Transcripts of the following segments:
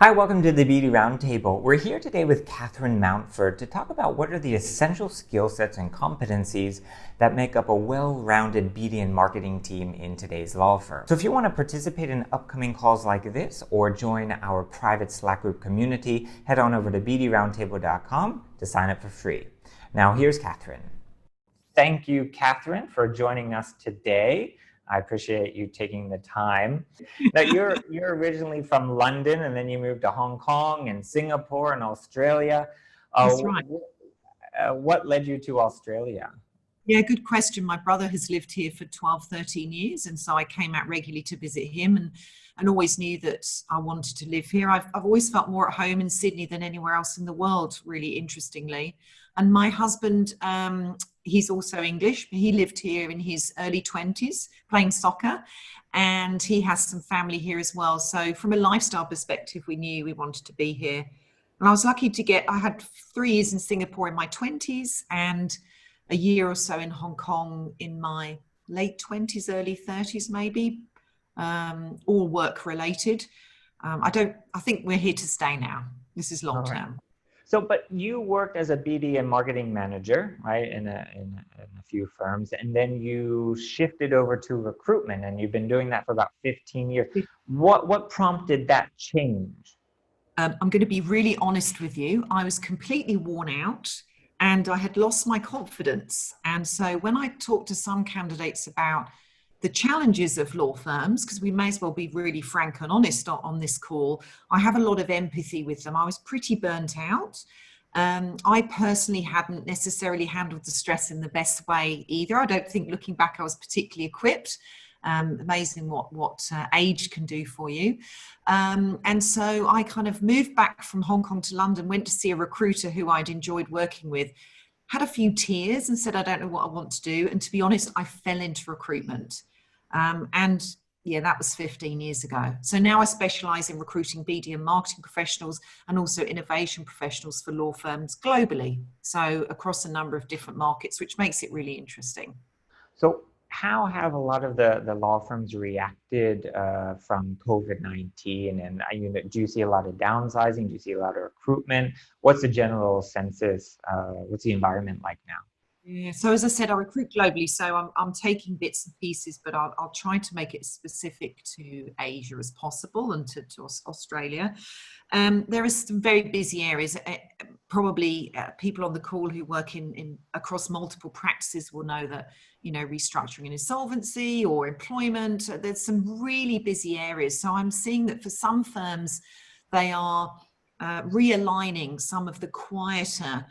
Hi, welcome to the BD Roundtable. We're here today with Katherine Mountford to talk about what are the essential skill sets and competencies that make up a well-rounded BD and marketing team in today's law firm. So if you want to participate in upcoming calls like this or join our private Slack group community, head on over to bdroundtable.com to sign up for free. Now here's Katherine. Thank you, Katherine, for joining us today. I appreciate you taking the time. Now, you're originally from London, and then you moved to Hong Kong and Singapore and Australia. That's right. What led you to Australia? Yeah, good question. My brother has lived here for 12, 13 years, and so I came out regularly to visit him and always knew that I wanted to live here. I've always felt more at home in Sydney than anywhere else in the world, really interestingly. And my husband, he's also English. He lived here in his early 20s playing soccer, and he has some family here as well. So from a lifestyle perspective, we knew we wanted to be here. And I was lucky to I had 3 years in Singapore in my 20s and a year or so in Hong Kong in my late 20s, early 30s, maybe, all work related. I think we're here to stay now. This is long term. So, but you worked as a BD and marketing manager, right, in a few firms, and then you shifted over to recruitment, and you've been doing that for about 15 years. What prompted that change? I'm going to be really honest with you. I was completely worn out, and I had lost my confidence. And so when I talked to some candidates about the challenges of law firms, because we may as well be really frank and honest on this call, I have a lot of empathy with them. I was pretty burnt out. I personally hadn't necessarily handled the stress in the best way either. I don't think, looking back, I was particularly equipped. Amazing what age can do for you. And so I kind of moved back from Hong Kong to London, went to see a recruiter who I'd enjoyed working with, had a few tears and said, I don't know what I want to do. And to be honest, I fell into recruitment. And yeah, that was 15 years ago. So now I specialize in recruiting BD and marketing professionals and also innovation professionals for law firms globally. So across a number of different markets, which makes it really interesting. So how have a lot of the law firms reacted from COVID-19? And do you see a lot of downsizing? Do you see a lot of recruitment? What's the general census? What's the environment like now? Yeah, so as I said, I recruit globally, so I'm taking bits and pieces, but I'll try to make it specific to Asia as possible and to Australia. There are some very busy areas. Probably people on the call who work in across multiple practices will know that, restructuring and insolvency or employment, there's some really busy areas. So I'm seeing that for some firms, they are realigning some of the quieter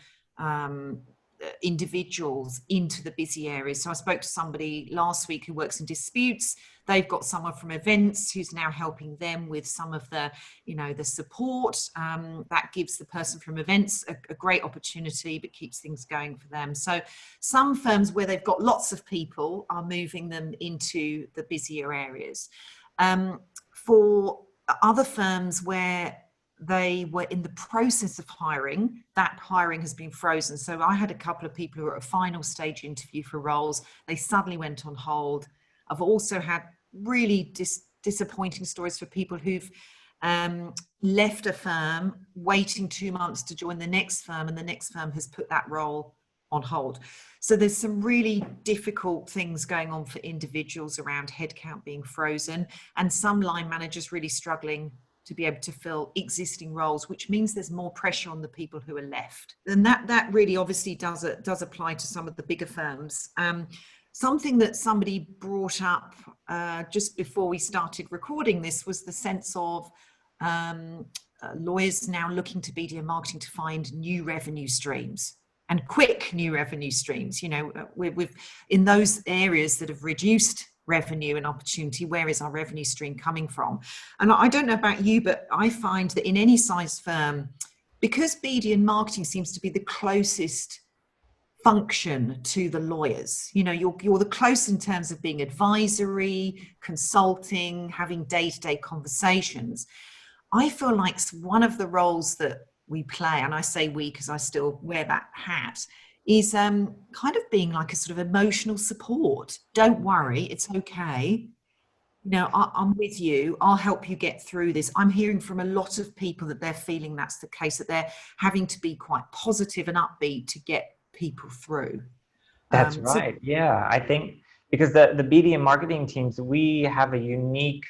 individuals into the busy areas. So I spoke to somebody last week who works in disputes. They've got someone from events who's now helping them with some of the, the support. That gives the person from events a great opportunity, but keeps things going for them. So some firms where they've got lots of people are moving them into the busier areas. For other firms where they were in the process of hiring, that hiring has been frozen. So I had a couple of people who were at a final stage interview for roles. They suddenly went on hold. I've also had really disappointing stories for people who've left a firm waiting 2 months to join the next firm, and the next firm has put that role on hold. So there's some really difficult things going on for individuals around headcount being frozen, and some line managers really struggling to be able to fill existing roles, which means there's more pressure on the people who are left. And that really obviously does apply to some of the bigger firms. Something that somebody brought up just before we started recording this was the sense of lawyers now looking to BD and marketing to find new revenue streams and quick new revenue streams. We've in those areas that have reduced revenue and opportunity, where is our revenue stream coming from? And I don't know about you, but I find that in any size firm, because BD and marketing seems to be the closest function to the lawyers, you're the close in terms of being advisory, consulting, having day-to-day conversations. I feel like one of the roles that we play, and I say we because I still wear that hat, is kind of being like a sort of emotional support. Don't worry, it's okay. No, I'm with you. I'll help you get through this. I'm hearing from a lot of people that they're feeling that's the case, that they're having to be quite positive and upbeat to get people through. That's So right. Yeah, I think because the BD and marketing teams, we have a unique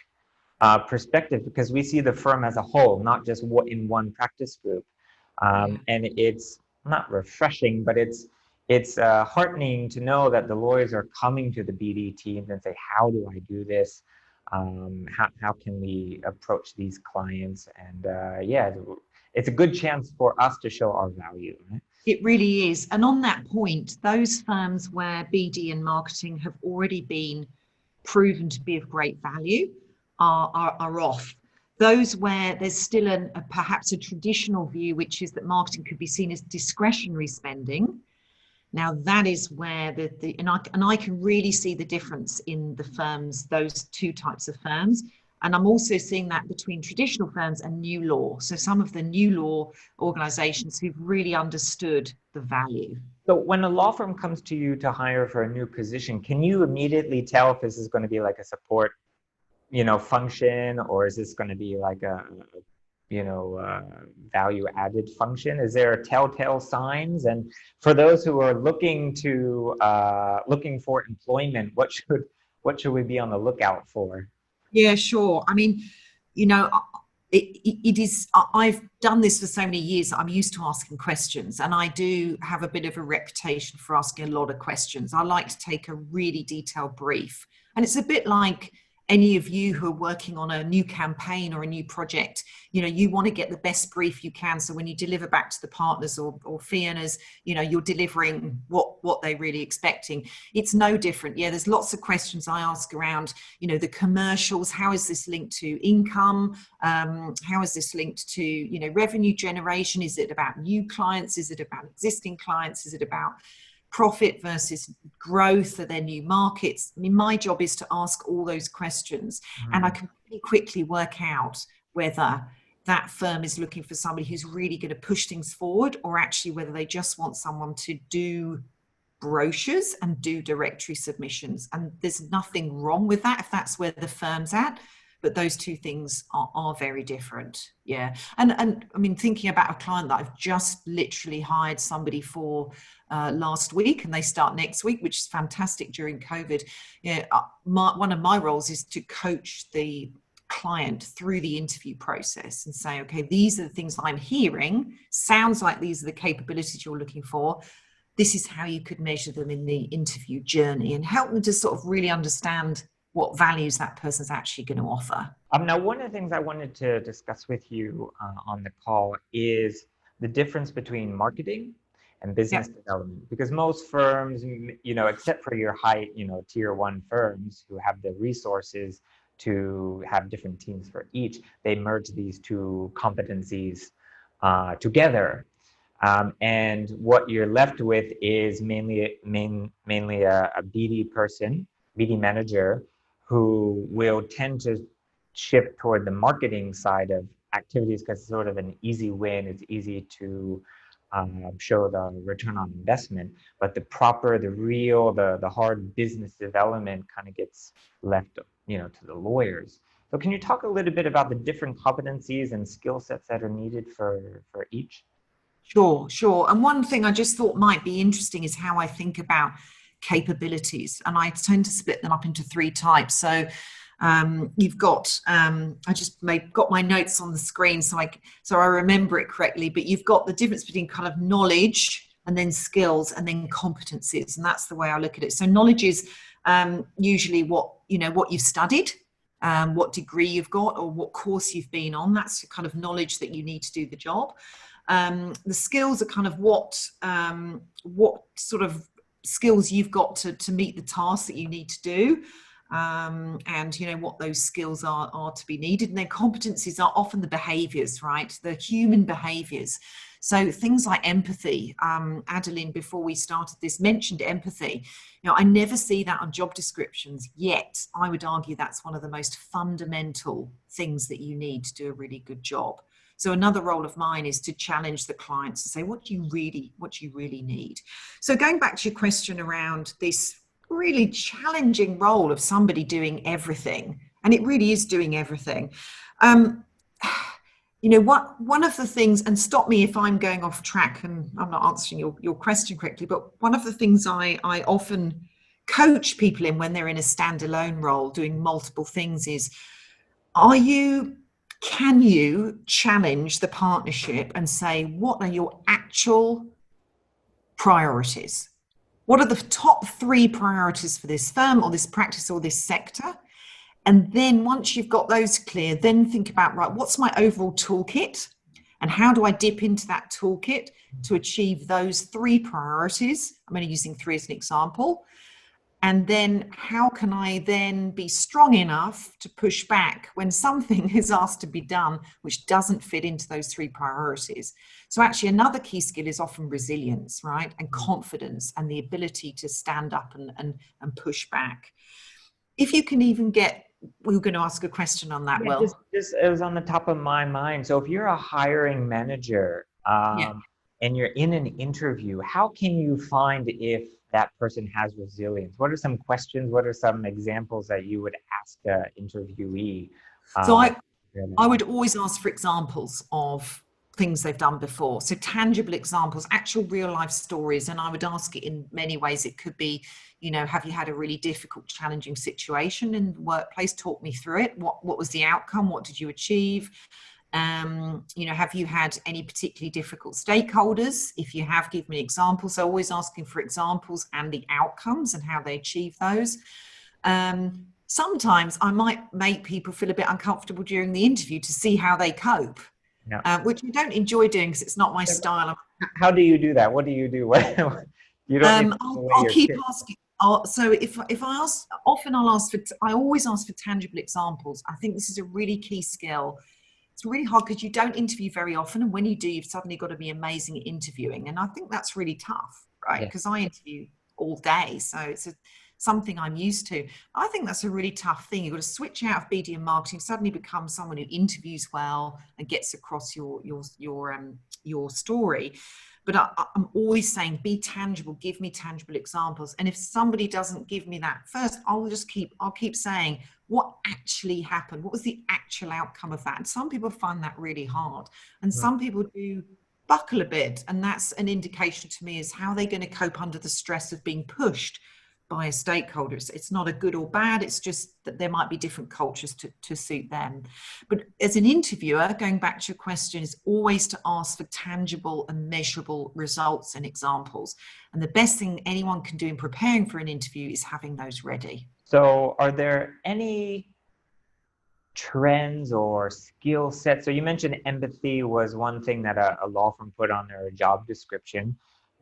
perspective because we see the firm as a whole, not just what in one practice group. yeah, And it's not refreshing, but it's heartening to know that the lawyers are coming to the BD teams and say, how do I do this? How can we approach these clients? And yeah, it's a good chance for us to show our value. Right? it really is. And on that point, those firms where BD and marketing have already been proven to be of great value are off. Those where there's still perhaps a traditional view, which is that marketing could be seen as discretionary spending. Now that is where I can really see the difference in the firms, those two types of firms. And I'm also seeing that between traditional firms and new law. So some of the new law organizations who've really understood the value. So when a law firm comes to you to hire for a new position, can you immediately tell if this is going to be like a support, function, or is this going to be like a value added function? Is there telltale signs? And for those who are looking for employment, what should we be on the lookout for? Yeah, sure. I mean, you know, it is, I've done this for so many years. I'm used to asking questions, and I do have a bit of a reputation for asking a lot of questions. I like to take a really detailed brief, and it's a bit like any of you who are working on a new campaign or a new project. You want to get the best brief you can, so when you deliver back to the partners or fee earners, you're delivering what they're really expecting. It's no different. Yeah, there's lots of questions I ask around the commercials. How is this linked to income? How is this linked to revenue generation? Is it about new clients? Is it about existing clients? Is it about profit versus growth? Are there new markets? I mean, my job is to ask all those questions, and I can pretty quickly work out whether that firm is looking for somebody who's really going to push things forward, or actually whether they just want someone to do brochures and do directory submissions. And there's nothing wrong with that if that's where the firm's at, but those two things are very different. Yeah. And I mean, thinking about a client that I've just literally hired somebody for last week, and they start next week, which is fantastic during COVID. Yeah, one of my roles is to coach the client through the interview process and say, okay, these are the things I'm hearing. Sounds like these are the capabilities you're looking for. This is how you could measure them in the interview journey, and help them to sort of really understand what values that person's actually going to offer. Now, one of the things I wanted to discuss with you on the call is the difference between marketing and business Yep. development, because most firms, except for your high, tier one firms who have the resources to have different teams for each, they merge these two competencies together. And what you're left with is mainly a BD person, BD manager, who will tend to shift toward the marketing side of activities because it's sort of an easy win. It's easy to show the return on investment, but the hard business development kind of gets left, to the lawyers. So can you talk a little bit about the different competencies and skill sets that are needed for each? Sure, sure. And one thing I just thought might be interesting is how I think about capabilities. And I tend to split them up into three types. So you've got, I just got my notes on the screen so I remember it correctly, but you've got the difference between kind of knowledge and then skills and then competencies. And that's the way I look at it. So knowledge is usually what you've studied, what degree you've got, or what course you've been on. That's the kind of knowledge that you need to do the job. The skills are kind of what sort of skills you've got to meet the tasks that you need to do, and what those skills are to be needed. And then competencies are often the behaviors, right? The human behaviors. So things like empathy. Adeline, before we started this, mentioned empathy. I never see that on job descriptions, yet I would argue that's one of the most fundamental things that you need to do a really good job. So another role of mine is to challenge the clients to say, what do you really need? So going back to your question around this really challenging role of somebody doing everything, And it really is doing everything. Um, one of the things, and stop me if I'm going off track and I'm not answering your question correctly, but one of the things I often coach people in when they're in a standalone role doing multiple things is, can you challenge the partnership and say, what are your actual priorities? What are the top 3 priorities for this firm or this practice or this sector? And then once you've got those clear, then think about, right, what's my overall toolkit? And how do I dip into that toolkit to achieve those 3 priorities? I'm only using 3 as an example. And then how can I then be strong enough to push back when something is asked to be done which doesn't fit into those 3 priorities? So actually another key skill is often resilience, right? And confidence and the ability to stand up and push back. If you can even get, we were going to ask a question on that. Yeah, Well, just it was on the top of my mind. So if you're a hiring manager, yeah. and you're in an interview, how can you find if that person has resilience? What are some questions? What are some examples that you would ask an interviewee? So Um, I would always ask for examples of things they've done before. So tangible examples, actual real life stories. And I would ask it in many ways. It could be, have you had a really difficult, challenging situation in the workplace? Talk me through it. What was the outcome? What did you achieve? Have you had any particularly difficult stakeholders? If you have, give me examples. So always asking for examples and the outcomes and how they achieve those. Sometimes I might make people feel a bit uncomfortable during the interview to see how they cope, yeah. which I don't enjoy doing because it's not my style. How do you do that? What do you do? You don't need to give away I'll your keep tip. asking. So if I ask, often I always ask for tangible examples. I think this is a really key skill. It's really hard because you don't interview very often, and when you do, you've suddenly got to be amazing at interviewing, and I think that's really tough, right? Yeah. Because I interview all day, so it's something I'm used to. I think that's a really tough thing. You've got to switch out of BD and marketing, suddenly become someone who interviews well and gets across your story. But I'm always saying, be tangible, give me tangible examples. And if somebody doesn't give me that first, I'll keep saying, what actually happened? What was the actual outcome of that? And some people find that really hard. And some people do buckle a bit. And that's an indication to me is how they're going to cope under the stress of being pushed by a stakeholder. It's not a good or bad, it's just that there might be different cultures to suit them. But as an interviewer, going back to your question, is always to ask for tangible and measurable results and examples. And the best thing anyone can do in preparing for an interview is having those ready. So are there any trends or skill sets? So you mentioned empathy was one thing that a law firm put on their job description.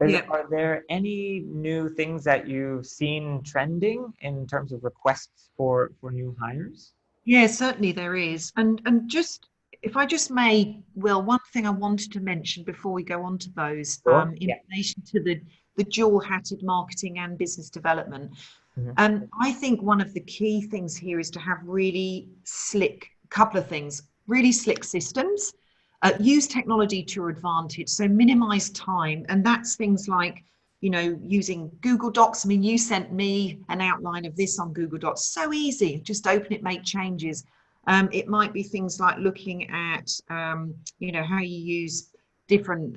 Yeah. Are there any new things that you've seen trending in terms of requests for new hires? Yeah, certainly there is. And just if I just may, Will, one thing I wanted to mention before we go on to those, Sure. in Yeah. relation to the dual-hatted marketing and business development. Mhm. I think one of the key things here is to have really slick, couple of things, really slick systems, use technology to your advantage. So minimize time. And that's things like, using Google Docs. I mean, you sent me an outline of this on Google Docs. So easy, just open it, make changes. It might be things like looking at, how you use different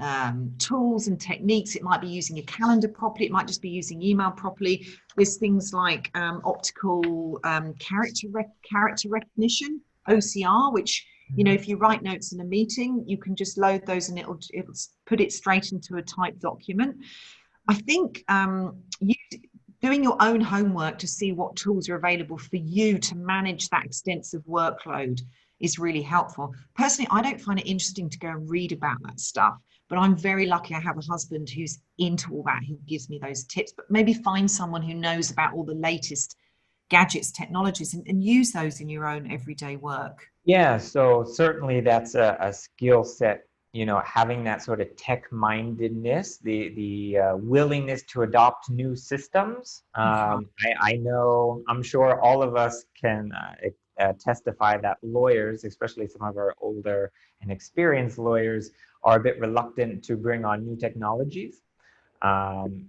tools and techniques. It might be using your calendar properly. It might just be using email properly. There's things like optical character recognition, OCR, which, if you write notes in a meeting, you can just load those and it'll put it straight into a typed document. I think doing your own homework to see what tools are available for you to manage that extensive workload is really helpful. Personally, I don't find it interesting to go and read about that stuff, but I'm very lucky I have a husband who's into all that, who gives me those tips. But maybe find someone who knows about all the latest gadgets, technologies, and use those in your own everyday work. Yeah, so certainly that's a skill set, having that sort of tech-mindedness, the willingness to adopt new systems. I know, I'm sure all of us can testify that lawyers, especially some of our older and experienced lawyers, are a bit reluctant to bring on new technologies.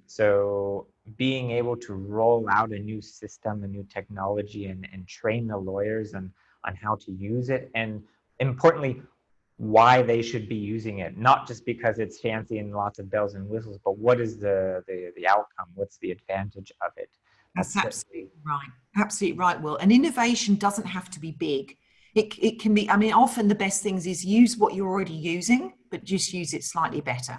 So being able to roll out a new system, a new technology, and train the lawyers on how to use it, and importantly, why they should be using it, not just because it's fancy and lots of bells and whistles, but what is the outcome? What's the advantage of it? That's That's absolutely certainly, right. Absolutely right, Will. And innovation doesn't have to be big. It can be, I mean, often the best things is use what you're already using, but just use it slightly better.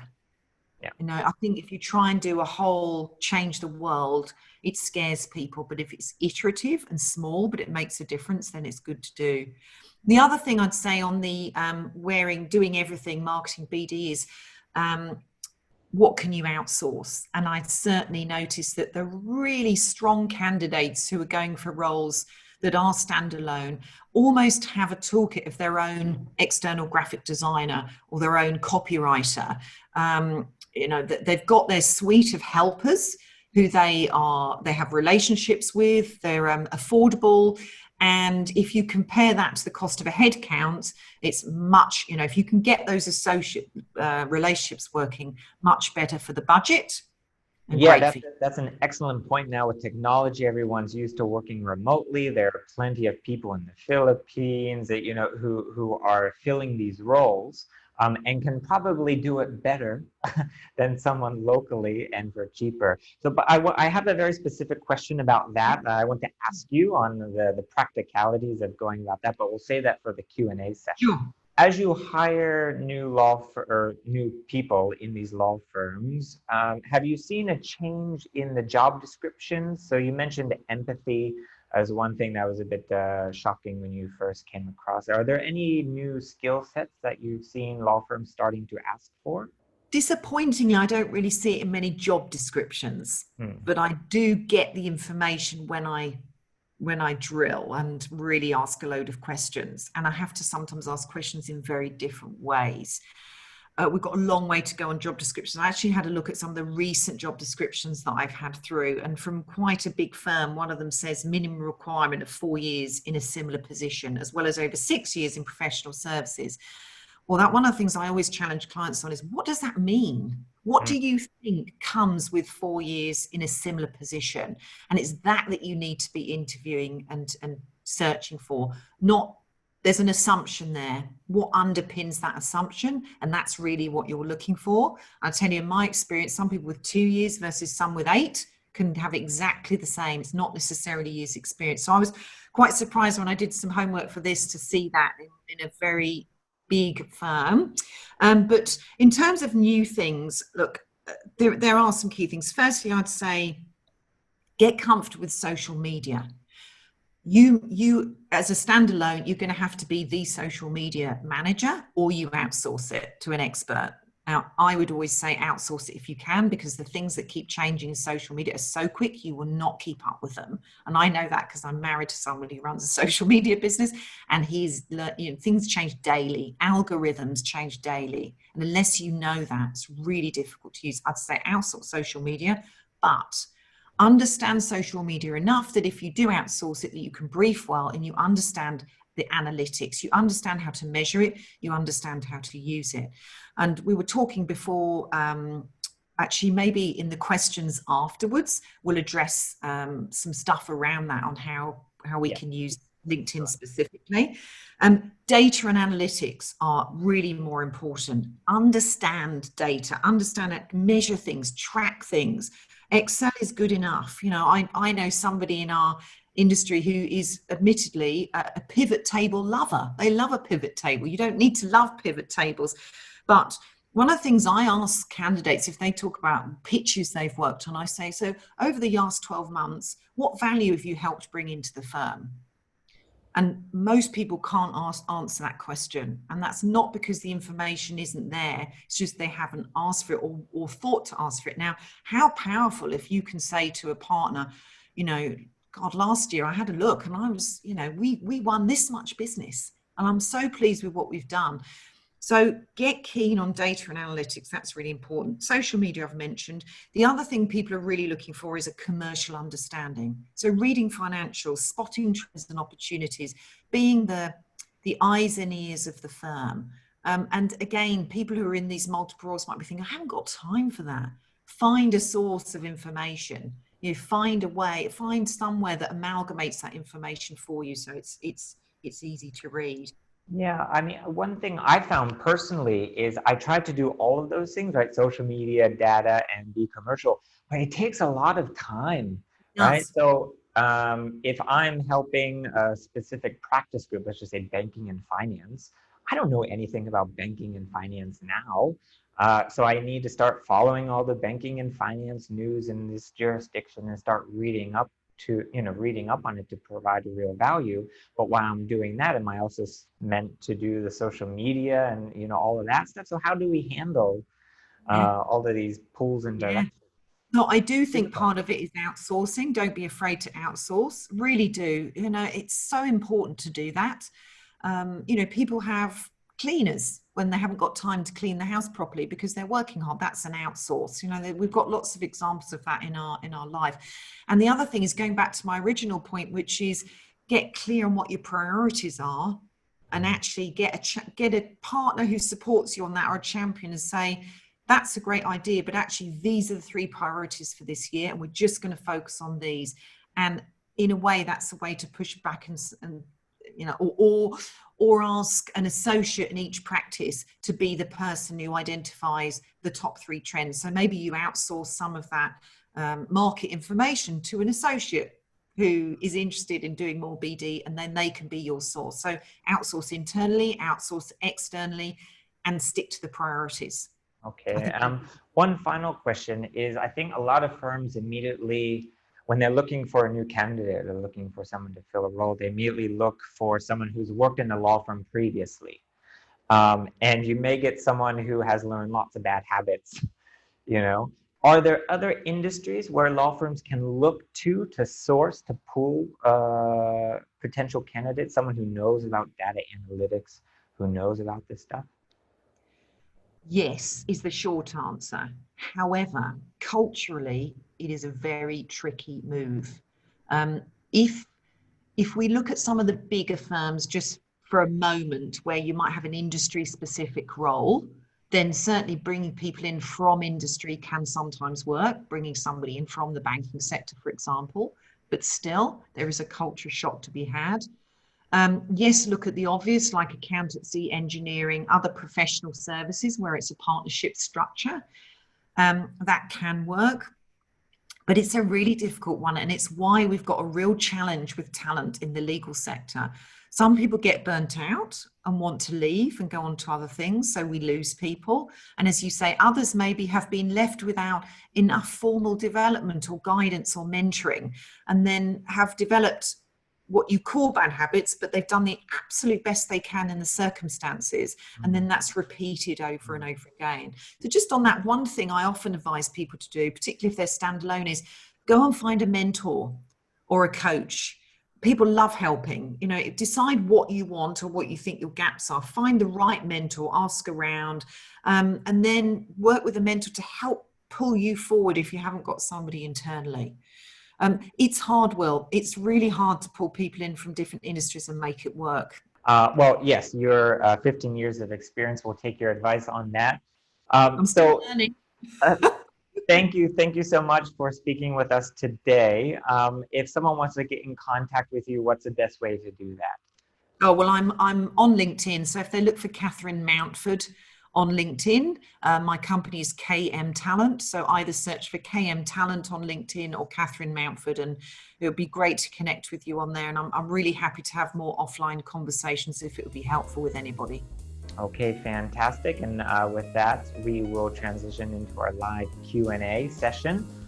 yeah. You know, I think if you try and do a whole change the world, it scares people. But if it's iterative and small, but it makes a difference, then it's good to do. The other thing I'd say on the doing everything marketing BD is um, what can you outsource? And I certainly noticed that the really strong candidates who are going for roles that are standalone almost have a toolkit of their own external graphic designer or their own copywriter. You know, they've got their suite of helpers who they have relationships with, they're affordable. And if you compare that to the cost of a head count, it's much, you know, if you can get those associate relationships working, much better for the budget and Yeah, great for you. that's an excellent point. Now with technology, everyone's used to working remotely. There are plenty of people in the Philippines that, who are filling these roles, and can probably do it better than someone locally and for cheaper. So, but I have a very specific question about that. I want to ask you on the practicalities of going about that, but we'll save that for the Q&A session. Sure. As you hire or new people in these law firms, have you seen a change in the job descriptions? So you mentioned empathy as one thing that was a bit shocking when you first came across. Are there any new skill sets that you've seen law firms starting to ask for? Disappointingly, I don't really see it in many job descriptions, Hmm. but I do get the information when I drill and really ask a load of questions. And I have to sometimes ask questions in very different ways. We've got a long way to go on job descriptions. I actually had a look at some of the recent job descriptions that I've had through, and from quite a big firm, one of them says minimum requirement of 4 years in a similar position, as well as over 6 years in professional services. Well, that one of the things I always challenge clients on is, what does that mean? What Hmm. do you think comes with 4 years in a similar position? And it's that you need to be interviewing and searching for, not there's an assumption there. What underpins that assumption? And that's really what you're looking for. I tell you, in my experience, some people with 2 years versus some with 8 can have exactly the same. It's not necessarily years experience. So I was quite surprised when I did some homework for this to see that in a very big firm. But in terms of new things, look, there are some key things. Firstly, I'd say get comfortable with social media. You as a standalone, you're going to have to be the social media manager, or you outsource it to an expert. Now, I would always say outsource it if you can, because the things that keep changing in social media are so quick, you will not keep up with them. And I know that because I'm married to somebody who runs a social media business, and things change daily, algorithms change daily. And unless you know that, it's really difficult to use. I'd say outsource social media, but understand social media enough that if you do outsource it, that you can brief well and you understand the analytics, you understand how to measure it, you understand how to use it. And we were talking before, actually maybe in the questions afterwards, we'll address some stuff around that on how we Yeah. can use LinkedIn Sure. specifically. Data and analytics are really more important. Understand data, understand it, measure things, track things. Excel is good enough. You know, I know somebody in our industry who is admittedly a pivot table lover. They love a pivot table. You don't need to love pivot tables. But one of the things I ask candidates, if they talk about pitches they've worked on, I say, so over the last 12 months, what value have you helped bring into the firm? And most people can't answer that question. And that's not because the information isn't there. It's just they haven't asked for it or thought to ask for it. Now, how powerful if you can say to a partner, you know, God, last year I had a look and I was, you know, we won this much business. And I'm so pleased with what we've done. So get keen on data and analytics. That's really important. Social media, I've mentioned. The other thing people are really looking for is a commercial understanding. So reading financials, spotting trends and opportunities, being the eyes and ears of the firm. And again, people who are in these multiple roles might be thinking, I haven't got time for that. find a source of information. Find a way, find somewhere that amalgamates that information for you, so it's easy to read. Yeah, I mean, one thing I found personally is I tried to do all of those things, right? Social media, data, and be commercial, but it takes a lot of time, right? Yes. So if I'm helping a specific practice group, let's just say banking and finance, I don't know anything about banking and finance now. So I need to start following all the banking and finance news in this jurisdiction and start reading up reading up on it to provide a real value. But while I'm doing that, am I also meant to do the social media and all of that stuff? So how do we handle Yeah. all of these pulls and Yeah. directions? No, I do think Difficult. part of it is outsourcing. Don't be afraid to outsource. Really do. It's so important to do that. People have cleaners when they haven't got time to clean the house properly because they're working hard. That's an outsource. We've got lots of examples of that in our life. And the other thing is going back to my original point, which is get clear on what your priorities are, and actually get a partner who supports you on that, or a champion, and say, that's a great idea, but actually these are the 3 priorities for this year, and we're just going to focus on these. And in a way, that's a way to push back and or ask an associate in each practice to be the person who identifies the top 3 trends. So maybe you outsource some of that market information to an associate who is interested in doing more BD, and then they can be your source. So outsource internally, outsource externally, and stick to the priorities. Okay. One final question is, I think a lot of firms immediately, when they're looking for a new candidate, they're looking for someone to fill a role, they immediately look for someone who's worked in a law firm previously. And you may get someone who has learned lots of bad habits, you know. Are there other industries where law firms can look to source, to pull potential candidates, someone who knows about data analytics, who knows about this stuff? Yes, is the short answer. However, culturally, it is a very tricky move. Um, if if we look at some of the bigger firms just for a moment, where you might have an industry specific role, then certainly bringing people in from industry can sometimes work, bringing somebody in from the banking sector, for example. But still, there is a culture shock to be had. Yes, look at the obvious, like accountancy, engineering, other professional services where it's a partnership structure. That can work, but it's a really difficult one. And it's why we've got a real challenge with talent in the legal sector. Some people get burnt out and want to leave and go on to other things, so we lose people. And as you say, others maybe have been left without enough formal development or guidance or mentoring, and then have developed what you call bad habits, but they've done the absolute best they can in the circumstances. And then that's repeated over and over again. So just on that, one thing I often advise people to do, particularly if they're standalone, is go and find a mentor or a coach. People love helping. Decide what you want or what you think your gaps are. Find the right mentor, ask around, and then work with a mentor to help pull you forward if you haven't got somebody internally. It's hard, Will. It's really hard to pull people in from different industries and make it work. Well, yes, your 15 years of experience will take your advice on that. I'm still learning. Uh, thank you so much for speaking with us today. If someone wants to get in contact with you, what's the best way to do that? Oh, well, I'm on LinkedIn. So if they look for Katherine Mountford on LinkedIn, my company is KM Talent. So either search for KM Talent on LinkedIn or Katherine Mountford, and it would be great to connect with you on there. And I'm really happy to have more offline conversations if it would be helpful with anybody. Okay, fantastic. And with that, we will transition into our live Q&A session.